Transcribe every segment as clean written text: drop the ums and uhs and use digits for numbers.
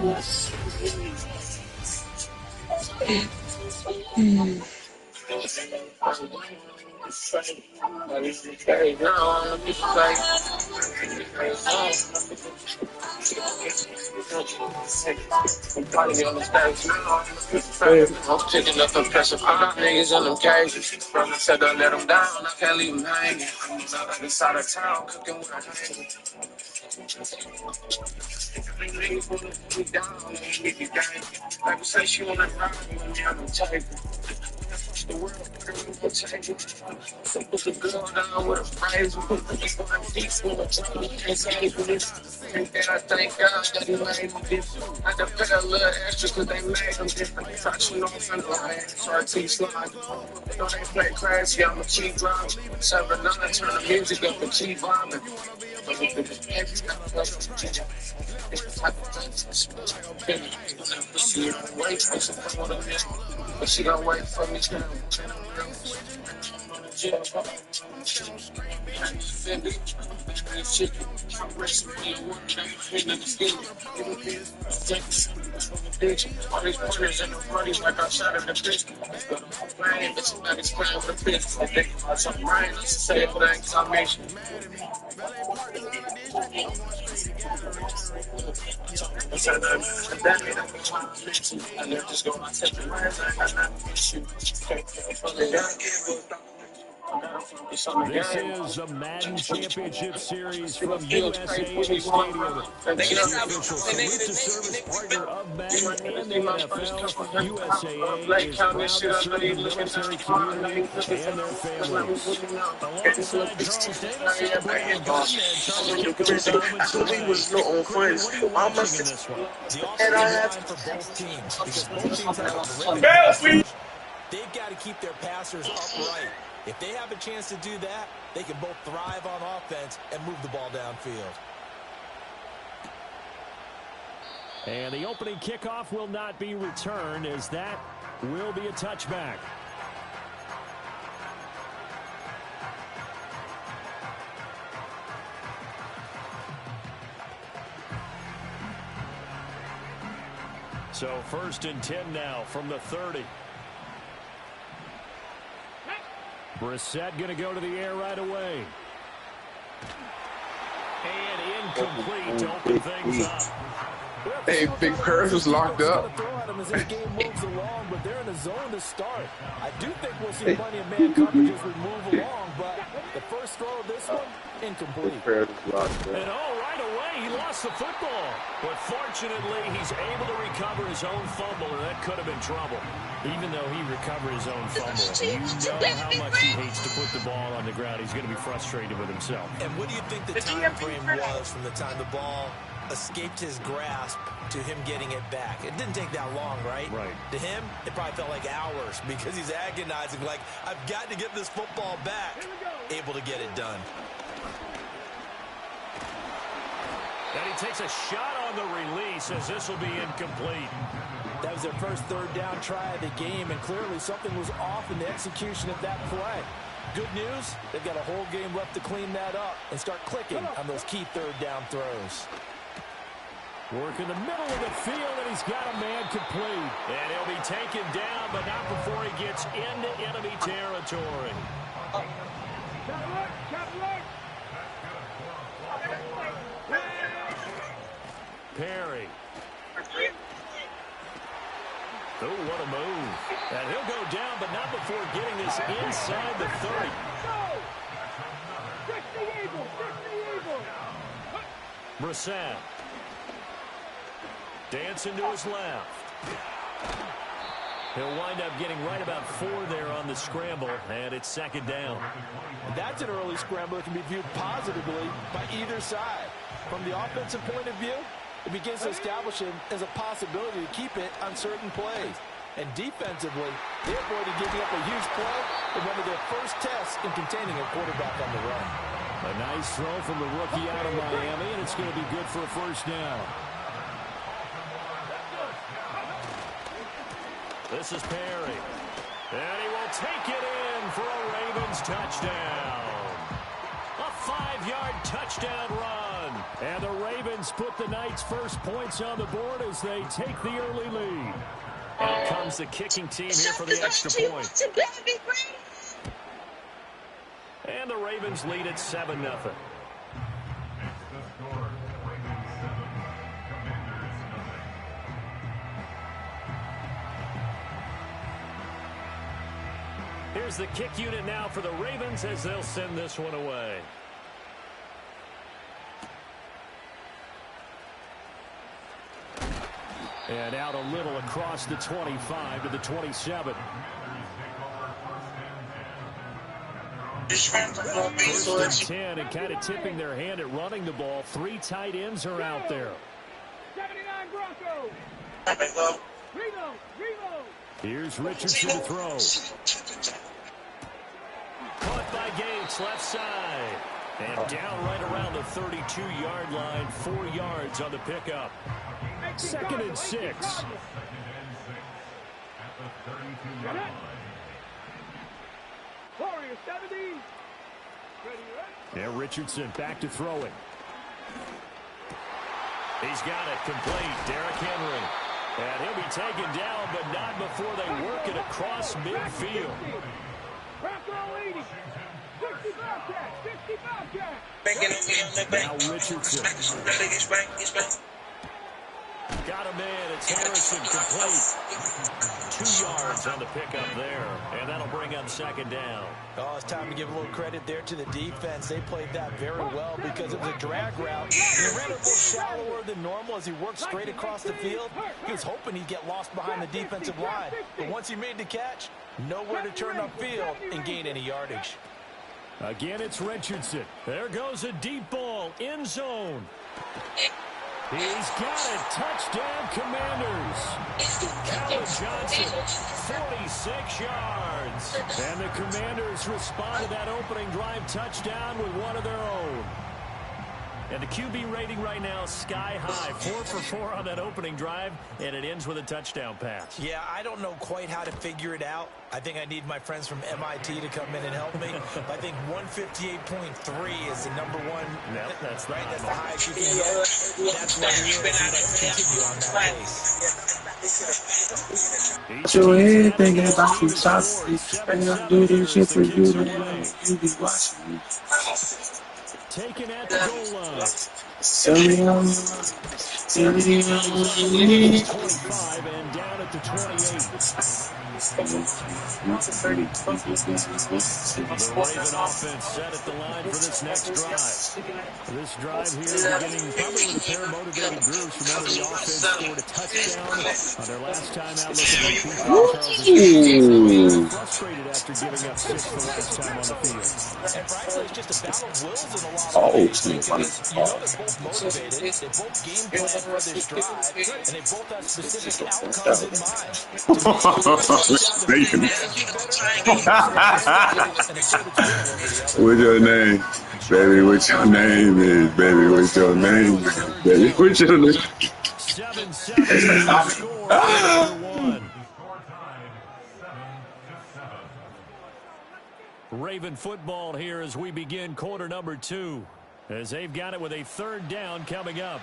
I'm probably on the stage now. I'm picking up the pressure. I got niggas in them cages. Brother said I let them down. I can't leave them hanging. I'm out the side of town cooking with a hanging. Niggas wanna put me down. Make me gang. Like I say, she wanna ride me when I'm on the table. The world put her in the table. So put the girl down with a phrase. We put the people in peace with a trouble. Can't say for this. And I thank God that he made them different. I had to pay a little extra because they made them different. Touching off in the line. So I teach slide. You know they play crazy. I'm a cheap driver. 7-9, turn the music up and keep vibing. But she gon' wait for me to all these players in the parties like I shot in the bitch. But somebody's playing with the bitch. I think about some rain. Let's say things I mentioned. And they're just going to take the lines. I got nothing to shoot. This is the Madden Championship Series from USA Stadium. The official salute to service partner of Madden and the NFL. USAA is proud to serve the military community and their families. Alongside Charles Davis, Brandon Gordon, and Charlie kick us home and Chris, what are you watching in this one? The offensive line for both teams, because both teams have a terrific pass rush. They've got to keep their passers upright. If they have a chance to do that, they can both thrive on offense and move the ball downfield. And the opening kickoff will not be returned, as that will be a touchback. So 1st and 10 now from the 30. Brissett going to go to the air right away. And incomplete to open things up. Hey, Big Curse was locked up. As this game moves along, but they're in a zone to start. I do think we'll see plenty of man coverage as we move along, but the first throw of this one, incomplete. And right away, he lost the football. But fortunately, he's able to recover his own fumble, and that could have been trouble. Even though he recovered his own fumble, you know how much he hates to put the ball on the ground. He's going to be frustrated with himself. And what do you think the time frame was from the time the ball escaped his grasp to him getting it back? It didn't take that long, right? Right. To him, it probably felt like hours because he's agonizing, like, I've got to get this football back. Able to get it done. And he takes a shot on the release as this will be incomplete. That was their first third down try of the game, and clearly something was off in the execution of that play. Good news, they've got a whole game left to clean that up and start clicking on those key third down throws. Work in the middle of the field, and he's got a man complete. And he'll be taken down, but not before he gets into enemy territory. Perry. Oh, what a move. And he'll go down, but not before getting this inside the 30. Brissett. Dancing to his left. He'll wind up getting right about 4 there on the scramble, and it's 2nd down. That's an early scramble that can be viewed positively by either side. From the offensive point of view, it begins to establish it as a possibility to keep it on certain plays. And defensively, they avoided giving up a huge play in one of their first tests in containing a quarterback on the run. A nice throw from the rookie out of Miami, and it's going to be good for a 1st down. This is Perry. And he will take it in for a Ravens touchdown. A 5-yard touchdown run. And the Ravens put the Knights' first points on the board as they take the early lead. Out comes the kicking team here for the extra point. And the Ravens lead at 7-0. Here's the kick unit now for the Ravens as they'll send this one away. And out a little across the 25 to the 27. First and 10, and kind of tipping their hand at running the ball. 3 tight ends are out there. 79 Broncos. Here's Richardson to throw. Caught by Gates, left side. And down right around the 32-yard line, 4 yards on the pickup. 2nd and 6. And Richardson back to throwing. He's got it complete. Derrick Henry. And he'll be taken down, but not before they work it across midfield. Now Richardson. Got him in. It's Harrison complete. 2 yards on the pickup there. And that'll bring up 2nd down. Oh, it's time to give a little credit there to the defense. They played that very well because it was a drag route. He ran a little shallower than normal as he worked straight across the field. He was hoping he'd get lost behind the defensive line. But once he made the catch, nowhere to turn upfield and gain any yardage. Again, it's Richardson. There goes a deep ball. End zone. He's got it. Touchdown, Commanders. Calvin Johnson, 46 yards. And the Commanders respond to that opening drive touchdown with one of their own. And the QB rating right now, sky high. 4 for 4 on that opening drive, and it ends with a touchdown pass. Yeah, I don't know quite how to figure it out. I think I need my friends from MIT to come in and help me. But I think 158.3 is the number one. No, that's right. That's the high. highest you can go. That's what it is. Let's continue on that pace. Your head thinking about you, shots. And I do this shit for you. You be watching me. Taken at the goal line. 25 and down at the 28. The Raven offense set at the line for this next drive. This drive here beginning probably with a pair of motivated groups. Remember, the offense scored a touchdown on their last time out looking frustrated after giving up 6 the last time on the field. And frankly, it's just a battle of wills in a lot of ways. Because you know they're both motivated, they both game plan for this drive, and they both have specific outcomes in mind. What's your name? Baby, what's your name is? Baby, what's your name is? Baby, what's your name? 7-7 score after 1. Raven football here as we begin quarter number 2. As they've got it with a 3rd down coming up.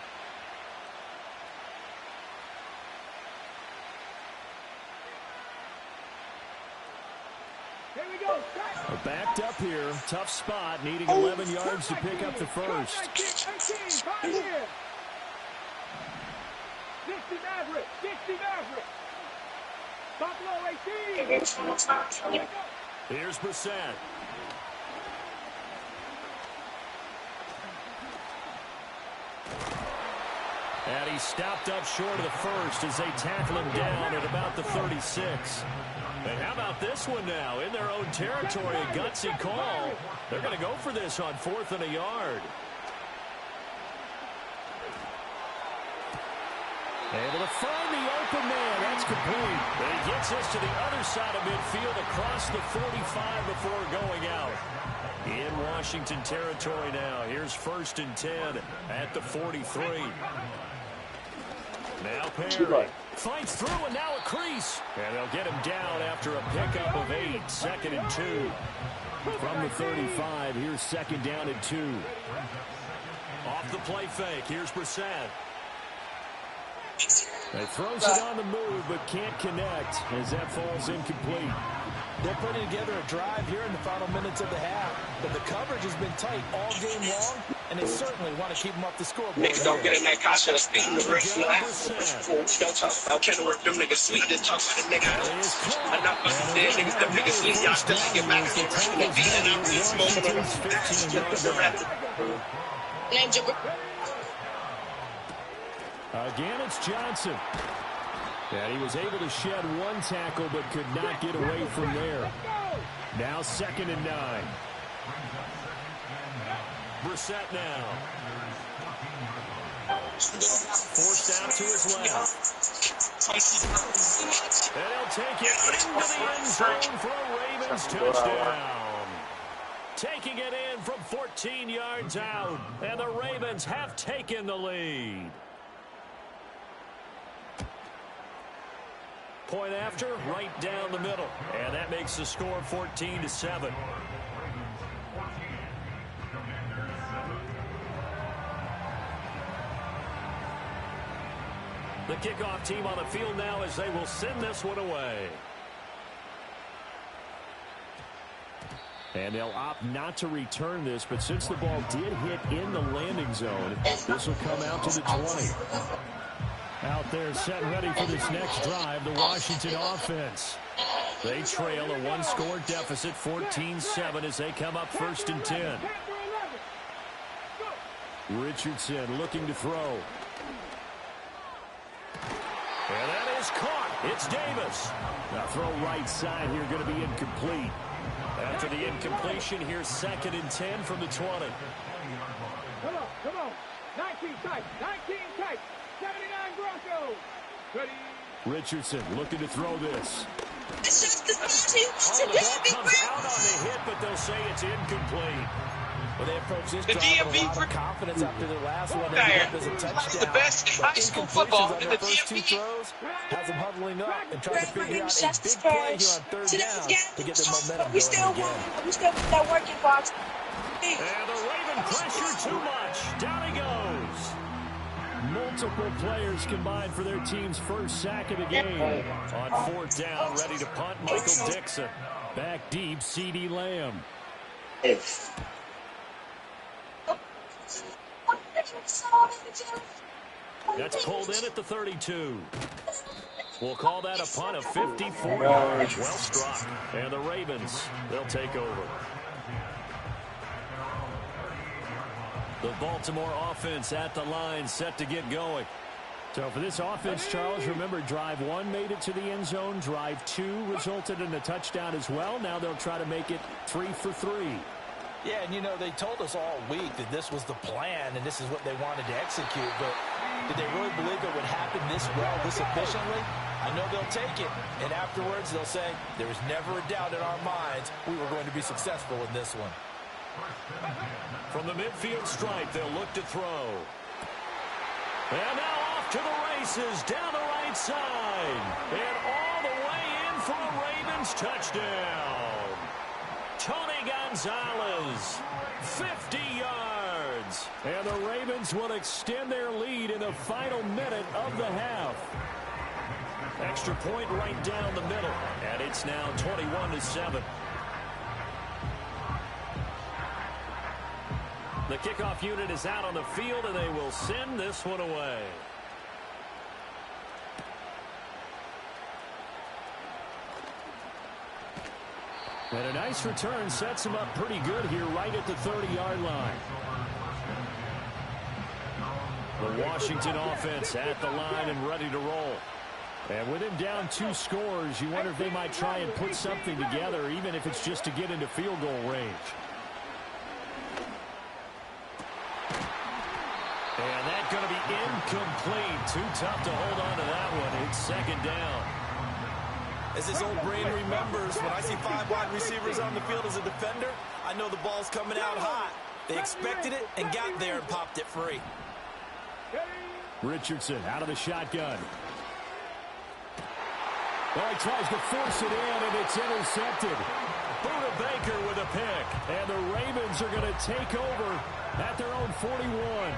Backed up here, tough spot, needing 11 yards to pick up the first. 60 Maverick. Buffalo 18. Here's Brissett. And he stopped up short of the first as they tackle him down at about the 36. And how about this one now? In their own territory, a gutsy call. They're going to go for this on 4th and a yard. Able to find the open man. That's complete. But he gets us to the other side of midfield across the 45 before going out. In Washington territory now. Here's 1st and 10 at the 43. Now Perry fights through, and now a crease. And they'll get him down after a pickup of 8. 2nd and 2. From the 35, here's second down and 2. Off the play fake, here's Brissett. He throws it on the move, but can't connect as that falls incomplete. They're putting together a drive here in the final minutes of the half, but the coverage has been tight all game long, and they certainly want to keep them up the scoreboard. Niggas don't get in that costume speaking the rest of the don't talk about trying to work them niggas sweet, then talk about the nigga. Enough of the dead niggas, them niggas sweet, y'all still ain't get back in the rest of the beat, and I'm really smoking on them. Name Again, it's Johnson. And he was able to shed one tackle, but could not get away from there. Now 2nd and 9. Brissett now. Forced out to his left. And he'll take it into the end zone for a Ravens touchdown. Taking it in from 14 yards out. And the Ravens have taken the lead. Point after, right down the middle. And that makes the score 14-7. The kickoff team on the field now as they will send this one away. And they'll opt not to return this, but since the ball did hit in the landing zone, this will come out to the 20. Out there set ready for this next drive, the Washington offense. They trail a one-score deficit, 14-7, as they come up 1st and 10. Richardson looking to throw. And that is caught. It's Davis. Now throw right side here, going to be incomplete. After the incompletion, here's 2nd and 10 from the 20. Come on. 19 tight. 19 tight. 79 Broncos. Ready. Richardson looking to throw this. The ball comes out on the hit, but they'll say it's incomplete. Well, they approach this drive with a lot of confidence after their last one. As a touchdown. The best high school football in the first 2 throws has them huddling up and trying to figure out a big play here on 3rd down to get their momentum going again. We still put that work in, Fox. And the Raven pressure too much. Down he goes. Multiple players combined for their team's first sack of the game. On 4th down, ready to punt, Michael Dixon. Back deep, CeeDee Lamb. That's pulled in at the 32. We'll call that a punt of 54 yards. Well struck. And the Ravens, they'll take over. The Baltimore offense at the line, set to get going. So for this offense, Charles, remember, drive 1 made it to the end zone. Drive 2 resulted in a touchdown as well. Now they'll try to make it 3 for 3. Yeah, and you know, they told us all week that this was the plan and this is what they wanted to execute, but did they really believe it would happen this well, this efficiently? I know they'll take it, and afterwards they'll say, there was never a doubt in our minds we were going to be successful in this one. From the midfield stripe, they'll look to throw. And now off to the races, down the right side. And all the way in for a Ravens touchdown. Tony Gonzalez, 50 yards. And the Ravens will extend their lead in the final minute of the half. Extra point right down the middle. And it's now 21-7. The kickoff unit is out on the field, and they will send this one away. And a nice return sets him up pretty good here right at the 30-yard line. The Washington offense at the line and ready to roll. And with him down 2 scores, you wonder if they might try and put something together, even if it's just to get into field goal range. And that's going to be incomplete. Too tough to hold on to that one. It's 2nd down. As his old brain remembers, when I see 5 wide receivers on the field as a defender, I know the ball's coming out hot. They expected it and got there and popped it free. Richardson out of the shotgun. Well, he tries to force it in, and it's intercepted. Buda Baker with a pick. And the Ravens are going to take over at their own 41.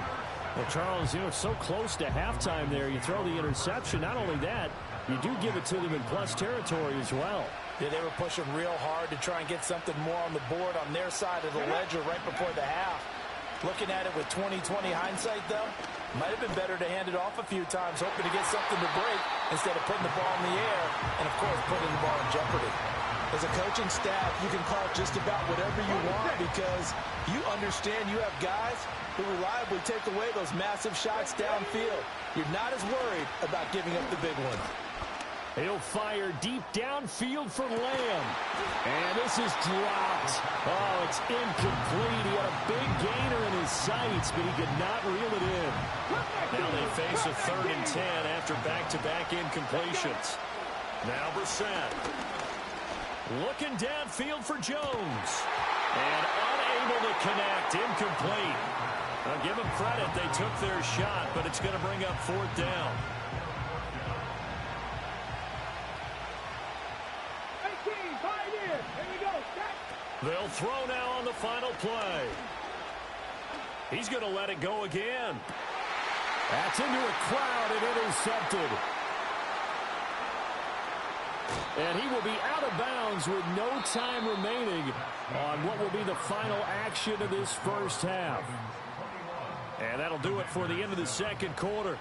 Well, Charles, it's so close to halftime there. You throw the interception. Not only that, you do give it to them in plus territory as well. Yeah, they were pushing real hard to try and get something more on the board on their side of the ledger right before the half. Looking at it with 20/20 hindsight, though, might have been better to hand it off a few times, hoping to get something to break instead of putting the ball in the air and, of course, putting the ball in jeopardy. As a coaching staff, you can call just about whatever you want because you understand you have guys who reliably take away those massive shots downfield. You're not as worried about giving up the big one. He'll fire deep downfield for Lamb. And this is dropped. Oh, it's incomplete. He had a big gainer in his sights, but he could not reel it in. Now they face a 3rd and 10 after back-to-back incompletions. Now Brissett. Looking downfield for Jones. And unable to connect. Incomplete. I'll give them credit. They took their shot, but it's going to bring up 4th down. 18, 5 in. Here we go. Set. They'll throw now on the final play. He's going to let it go again. That's into a crowd and intercepted. And he will be out of bounds with no time remaining on what will be the final action of this first half. And that'll do it for the end of the second quarter.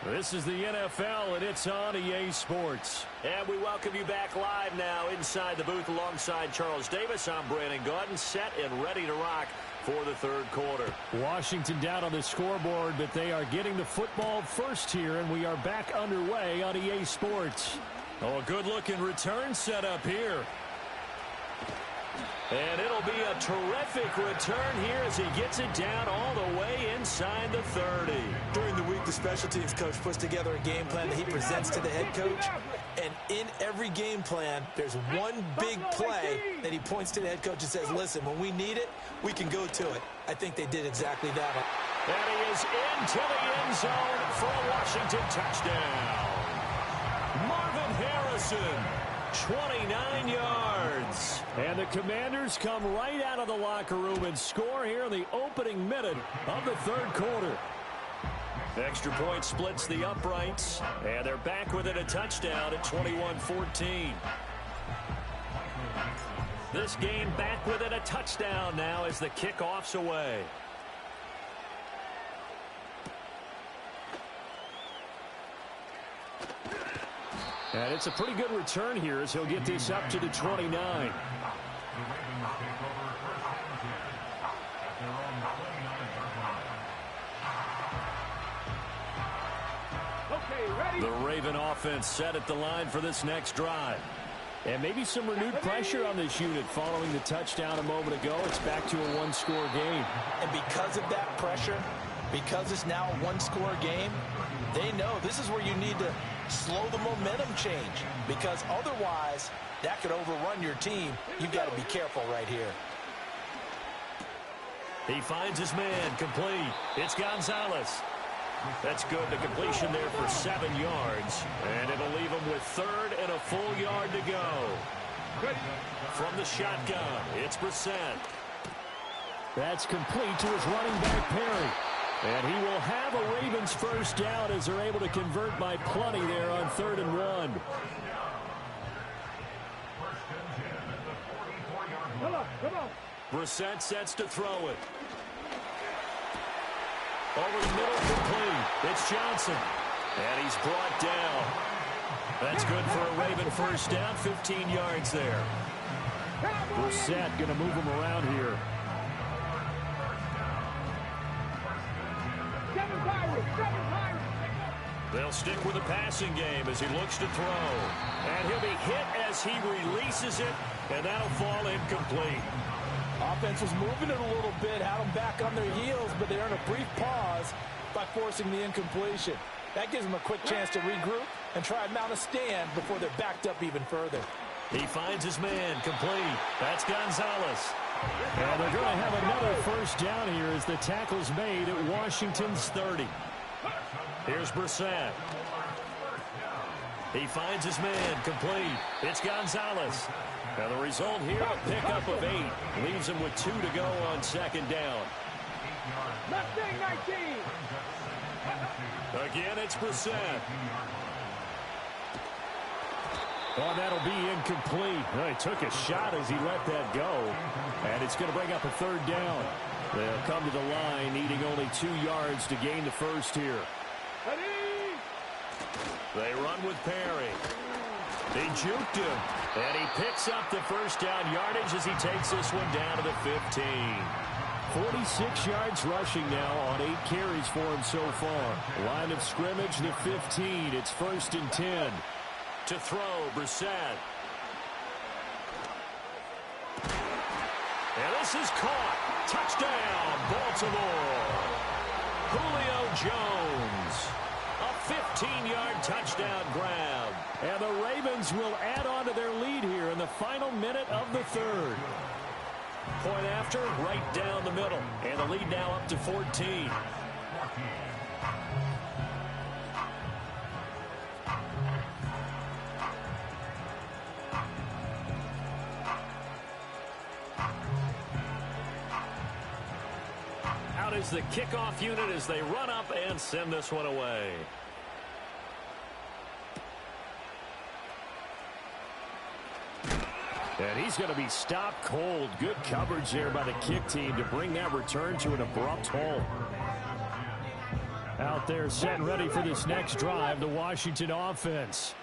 This is the NFL, and it's on EA Sports. And we welcome you back live now inside the booth alongside Charles Davis. I'm Brandon Gaudin, set and ready to rock for the third quarter. Washington down on the scoreboard, but they are getting the football first here, and we are back underway on EA Sports. Oh, a good-looking return setup here. And it'll be a terrific return here as he gets it down all the way inside the 30. During the week, the special teams coach puts together a game plan that he presents to the head coach. And in every game plan, there's one big play that he points to the head coach and says, listen, when we need it, we can go to it. I think they did exactly that. And he is into the end zone for a Washington touchdown. Marvin Harrison, 29 yards. And the Commanders come right out of the locker room and score here in the opening minute of the third quarter. Extra point splits the uprights, and they're back within a touchdown at 21-14. This game back within a touchdown now as the kickoff's away. And it's a pretty good return here as he'll get this up to the 29. The Raven offense set at the line for this next drive. And maybe some renewed pressure on this unit following the touchdown a moment ago. It's back to a one-score game. And because of that pressure, because it's now a one-score game, they know this is where you need to slow the momentum change, because otherwise that could overrun your team. You've got to be careful right here. He finds his man complete. It's Gonzalez. That's good. The completion there for 7 yards. And it'll leave him with 3rd and a full yard to go. From the shotgun, it's Brissett. That's complete to his running back, Perry. And he will have a Ravens first down as they're able to convert by plenty there on 3rd and 1. Come on. Brissett sets to throw it. Over the middle, complete. It's Johnson. And he's brought down. That's good for a Raven first down, 15 yards there. Brissett going to move him around here. They'll stick with the passing game as he looks to throw. And he'll be hit as he releases it, and that'll fall incomplete. Offense was moving it a little bit, had them back on their heels, but they earned a brief pause by forcing the incompletion. That gives them a quick chance to regroup and try and mount a stand before they're backed up even further. He finds his man complete. That's Gonzalez. And they're going to have another first down here as the tackle's made at Washington's 30. Here's Brissett. He finds his man complete. It's Gonzalez. And the result here, a pickup of 8. Leaves him with 2 to go on second down. Mustang 19. Again, it's Brissett. Oh, that'll be incomplete. Well, he took a shot as he let that go. And it's going to bring up a third down. They'll come to the line, needing only 2 yards to gain the first here. They run with Perry. They juked him. And he picks up the first down yardage as he takes this one down to the 15. 46 yards rushing now on 8 carries for him so far. Line of scrimmage, the 15. It's 1st and 10. To throw, Brissett. And this is caught. Touchdown, Baltimore. Julio Jones. A 15-yard touchdown grab. And the Ravens will add on to their lead here in the final minute of the third. Point after, right down the middle. And the lead now up to 14. Out is the kickoff unit as they run up and send this one away. And he's going to be stopped cold. Good coverage there by the kick team to bring that return to an abrupt halt. Out there set and ready for this next drive, the Washington offense.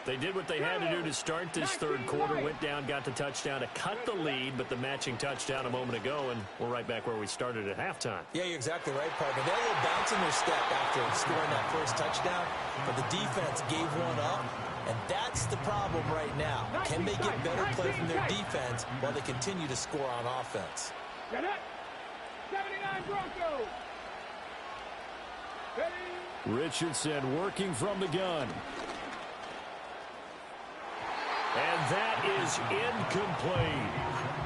They did what they had to do to start this third quarter, went down, got the touchdown to cut the lead, but the matching touchdown a moment ago, and we're right back where we started at halftime. Yeah, you're exactly right, partner. They had a little bounce in their step after scoring that first touchdown, but the defense gave one up, and that's the problem right now. Can they get better play from their defense while they continue to score on offense? 79 Broncos. Richardson working from the gun. And that is incomplete.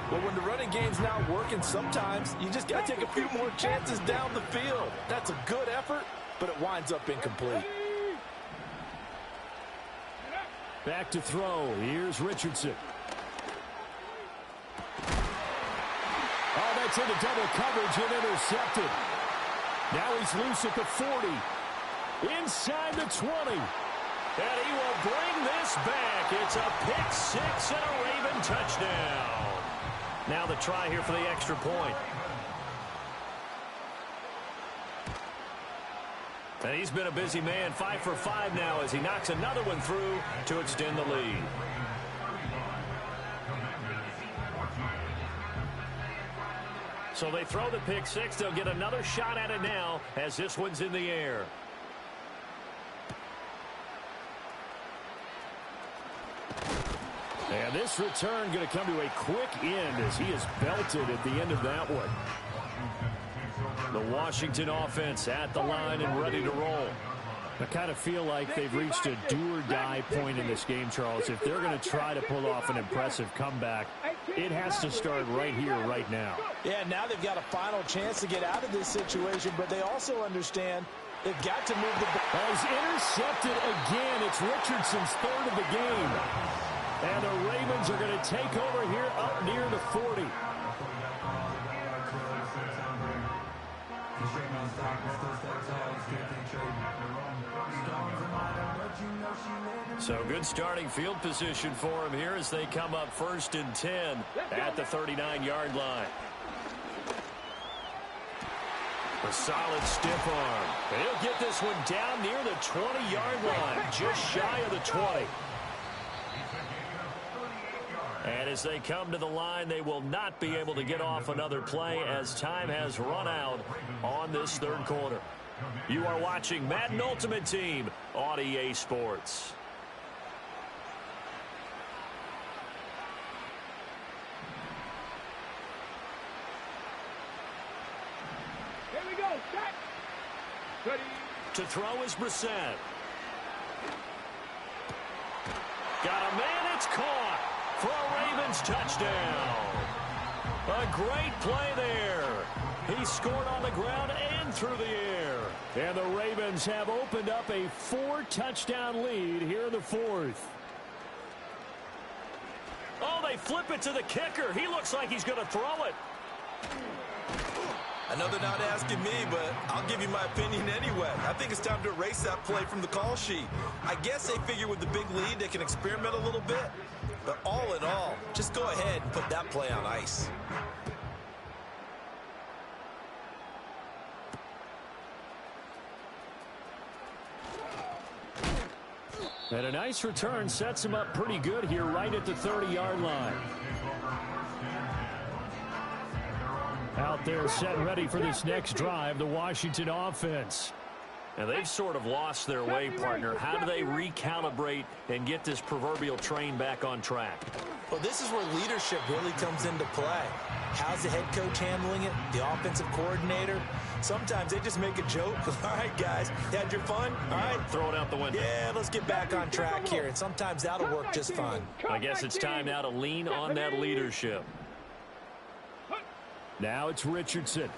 Well, when the running game's not working, sometimes you just got to take a few more chances down the field. That's a good effort, but it winds up incomplete. Back to throw. Here's Richardson. Oh, that's into double coverage and intercepted. Now he's loose at the 40. Inside the 20. And he will bring this back. It's a pick six and a Raven touchdown. Now the try here for the extra point. And he's been a busy man, 5 for 5 now as he knocks another one through to extend the lead. So they throw the pick six. They'll get another shot at it now as this one's in the air. And this return going to come to a quick end as he is belted at the end of that one. The Washington offense at the line and ready to roll. I kind of feel like they've reached a do-or-die point in this game, Charles. If they're going to try to pull off an impressive comeback, it has to start right here, right now. Yeah, now they've got a final chance to get out of this situation, but they also understand they've got to move the ball. He's intercepted again. It's Richardson's third of the game. And the Ravens are going to take over here up near the 40. So good starting field position for him here as they come up 1st and 10 at the 39-yard line. A solid stiff arm. And he'll get this one down near the 20-yard line, just shy of the 20. And as they come to the line, they will not be able to get off another play as time has run out on this third quarter. You are watching Madden Ultimate Team on EA Sports. Here we go. Set. Ready. To throw is Brissett. Got a man, it's caught for a Ravens touchdown. A great play there. He scored on the ground and through the air. And the Ravens have opened up a 4-touchdown lead here in the fourth. Oh, they flip it to the kicker. He looks like he's going to throw it. I know they're not asking me, but I'll give you my opinion anyway. I think it's time to erase that play from the call sheet. I guess they figure with the big lead they can experiment a little bit. But all in all, just go ahead and put that play on ice. And a nice return sets him up pretty good here right at the 30-yard line. Out there set ready for this next drive, the Washington offense. Now they've sort of lost their way, partner. How do they recalibrate and get this proverbial train back on track? Well, this is where leadership really comes into play. How's the head coach handling it? The offensive coordinator? Sometimes they just make a joke. All right, guys, you had your fun? All right. Throw it out the window. Yeah, let's get back on track here, and sometimes that'll work just fine. I guess it's time now to lean on that leadership. Now it's Richardson.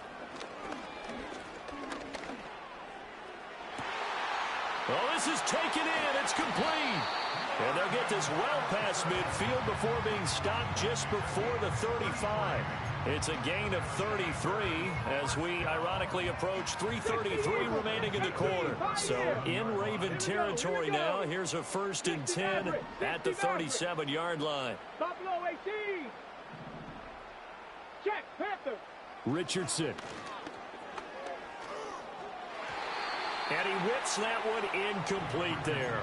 Well, this is taken in. It's complete. And they'll get this well past midfield before being stopped just before the 35. It's a gain of 33 as we ironically approach 3:33 remaining in the quarter. So in Raven territory now. Here's a 1st and 10 at the 37-yard line. Buffalo 18. Check, Panther. Richardson. And he whips that one incomplete there.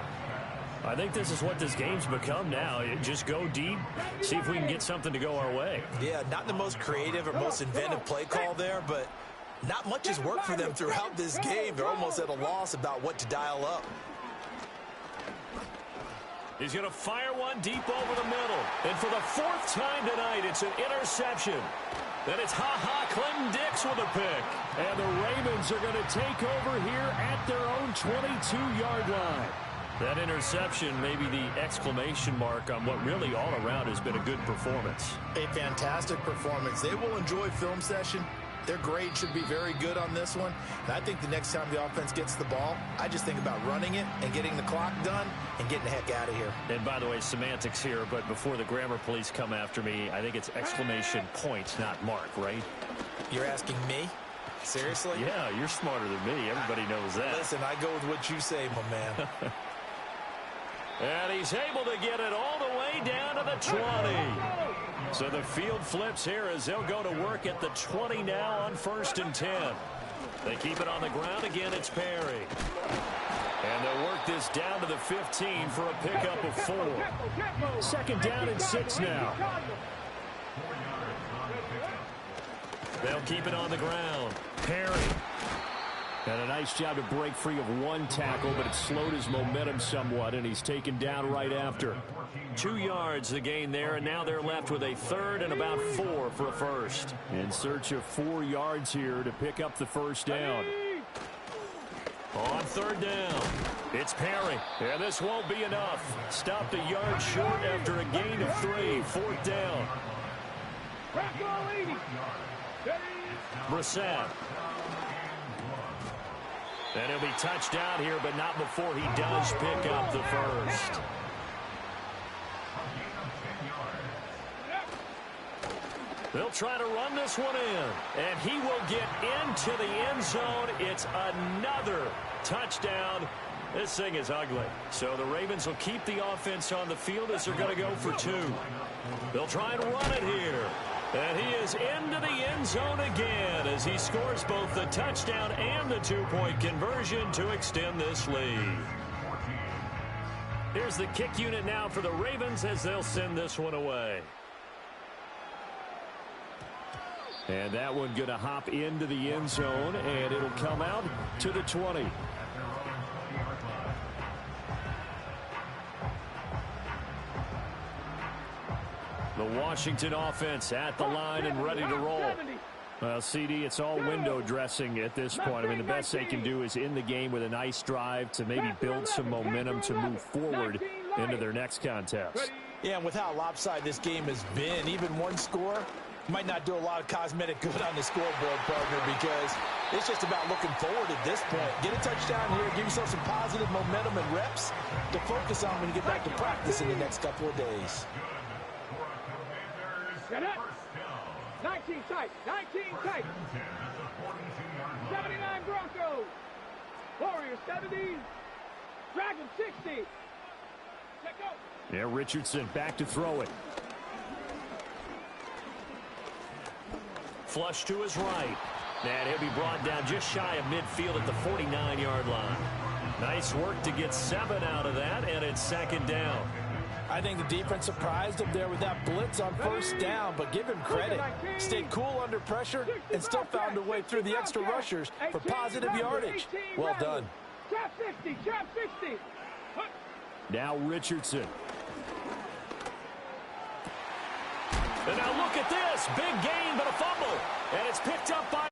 I think this is what this game's become now. Just go deep, see if we can get something to go our way. Yeah, not the most creative or most inventive play call there, but not much has worked for them throughout this game. They're almost at a loss about what to dial up. He's going to fire one deep over the middle. And for the 4th time tonight, it's an interception. Then it's Clinton Dix with a pick. And the Ravens are going to take over here at their own 22-yard line. That interception may be the exclamation mark on what really all around has been a good performance. A fantastic performance. They will enjoy film session. Their grade should be very good on this one. And I think the next time the offense gets the ball, I just think about running it and getting the clock done and getting the heck out of here. And by the way, semantics here, but before the grammar police come after me, I think it's exclamation point, not mark, right? You're asking me? Seriously? Yeah, you're smarter than me. Everybody knows that. Listen, I go with what you say, my man. And he's able to get it all the way down to the 20. So the field flips here as they'll go to work at the 20 now on 1st and 10. They keep it on the ground again. It's Perry. And they'll work this down to the 15 for a pickup of 4. 2nd down and 6 now. They'll keep it on the ground. Perry. And a nice job to break free of one tackle, but it slowed his momentum somewhat, and he's taken down right after. 2 yards the gain there, and now they're left with a 3rd and about 4 for a 1st. In search of 4 yards here to pick up the 1st down. On 3rd down, it's Perry. And this won't be enough. Stopped a yard short after a gain of 3. 4th down. Brissett. And he'll be touched down here, but not before he does pick up the 1st. They'll try to run this one in, and he will get into the end zone. It's another touchdown. This thing is ugly. So the Ravens will keep the offense on the field as they're going to go for 2. They'll try and run it here. And he is into the end zone again as he scores both the touchdown and the 2-point conversion to extend this lead. Here's the kick unit now for the Ravens as they'll send this one away. And that one going to hop into the end zone, and it'll come out to the 20. The Washington offense at the line and ready to roll. Well, CD, it's all window dressing at this point. I mean, the best they can do is in the game with a nice drive to maybe build some momentum to move forward into their next contest. Yeah, and with how lopsided this game has been, even one score might not do a lot of cosmetic good on the scoreboard, partner, because it's just about looking forward at this point. Get a touchdown here, give yourself some positive momentum and reps to focus on when you get back to practice in the next couple of days. Get it? 19 tight. 19 tight. 79 Broncos. Warriors 70. Dragons 60. Let go. Yeah, Richardson back to throw it. Flush to his right. And he'll be brought down just shy of midfield at the 49-yard line. Nice work to get 7 out of that, and it's second down. I think the defense surprised him there with that blitz on first down, but give him credit. Stayed cool under pressure and still found a way through the extra rushers for positive yardage. Well done. Trap 60, trap 60. Now Richardson. And now look at this. Big gain, but a fumble. And it's picked up by